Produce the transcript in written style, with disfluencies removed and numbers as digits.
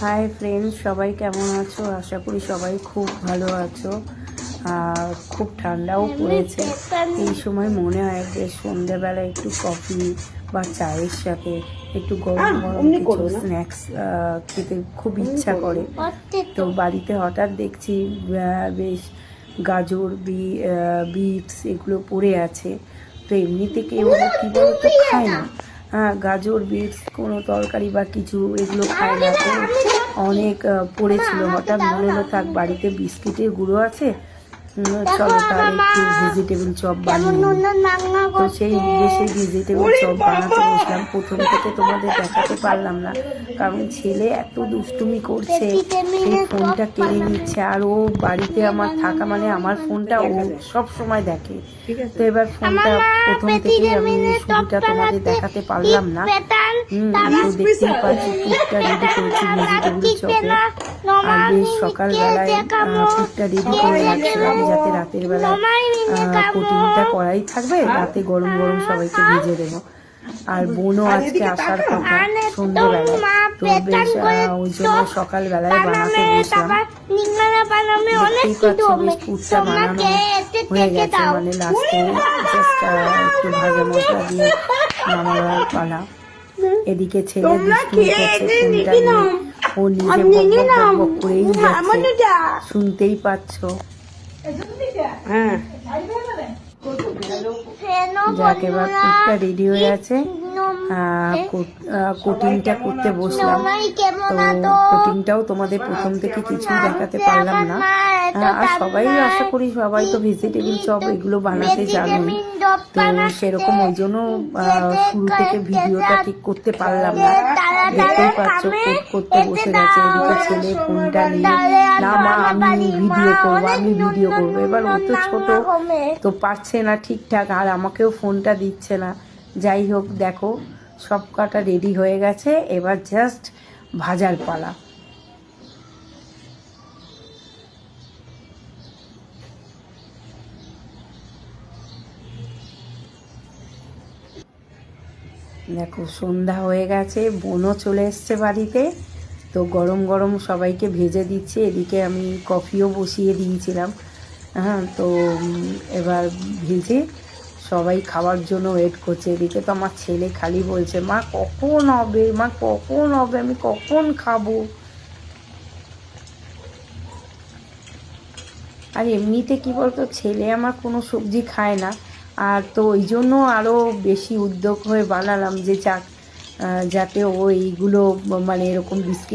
Hi friends, সবাই কেমন আছো? আশা করি সবাই খুব ভালো আছো। আর খুব ঠান্ডাও পড়েছে। এই সময় মনে হয় যে সন্ধ্যেবেলা একটু কফি বা চায়ের সাথে একটু গরম গরম কিছু স্ন্যাক্স খেতে খুব ইচ্ছা করে। তো বাড়িতে হঠাৎ দেখছি বেশ গাজর বিটস এগুলো পড়ে আছে। তো এমনিতে কেউ কী বলতো খায় না। হ্যাঁ, গাজর বিটস কোনো তরকারি বা কিছু এগুলো খায় না। তো অনেক পড়েছিল, হঠাৎ মনে হলো থাক বাড়িতে বিস্কিটের গুঁড়ো আছে, চলো তাহলে একটু ভেজিটেবল চপ বানিয়ে। তো সেই উদ্দেশ্যে ভেজিটেবল চপ বানাতে বসলাম। প্রথম থেকে তোমাদের দেখাতে পারলাম না, কারণ ছেলে এত দুষ্টুমি করছে, সেই ফোনটা কেড়ে নিচ্ছে। আর ও বাড়িতে আমার থাকা মানে আমার ফোনটা ও সব সময় দেখে। তো এবার ফোনটা প্রথম থেকেই আমি শুরুটা তোমাদের দেখাতে পারলাম না। তো দেখতেই পাচ্ছি পুরটা রেডি করেছি ভেজিটেবল চপে। আর বেশ সকালবেলায় পুরটা রেডি করে রাখছিলাম, যাতে রাতের বেলা কোটিংটা করাই থাকবে, রাতে গরম গরম সবাইকে ভেজে দেবো। আর বোনও আজকে আসার কথা সন্ধ্যেবেলায়, তো বেশ ওই জন্য সকালবেলায় বানাতে বসলাম। দেখতেই পাচ্ছি বেশ পুরটা বানানো হয়ে গেছে, মানে লাস্টে জাস্ট একটু ভাজা মশলা দিয়ে নামাবার পালা। এদিকে ছেলে দুষ্টুমি করছে ফোনটা নিয়ে, ও নিজে বক বক করেই যাচ্ছে, শুনতেই পাচ্ছ। হ্যাঁ, যাক এবার পুরটা রেডি হয়ে আছে। কোটিংটা করতে বসলাম। তো কোটিংটাও তোমাদের প্রথম থেকে কিছুই দেখাতে পারলাম না। আর সবাই আশা করি সবাই তো ভেজিটেবল চপ এগুলো বানাতে জানোই, তো সেরকম ওই জন্য শুরু থেকে ভিডিওটা ঠিক করতে পারলাম না। দেখতেই পাচ্ছ করতে বসে গেছে। এদিকে ছেলে ফোনটা নিয়ে, না মা আমি ভিডিও করবো। এবার ও তো ছোট, তো পারছে না ঠিকঠাক, আর আমাকেও ফোনটা দিচ্ছে না। যাই হোক, দেখো সব কটা রেডি হয়ে গেছে, এবার জাস্ট ভাজার পালা। দেখো সন্ধ্যা হয়ে গেছে, বোনও চলে এসছে বাড়িতে। তো গরম গরম সবাইকে ভেজে দিচ্ছে। এদিকে আমি কফিও বসিয়ে দিয়েছিলাম। হ্যাঁ, তো এবার ভেজে সবাই খাওয়ার জন্য ওয়েট করছে। এদিকে তো আমার ছেলে খালি বলছে মা কখন হবে, মা কখন হবে, আমি কখন খাবো। আর এমনিতে কি বলতো, ছেলে আমার কোনো সবজি খায় না, আর তো ওই জন্য আরও বেশি উদ্যোগ হয়ে বানালাম যে যাতে ও এইগুলো মানে এরকম বিস্কিট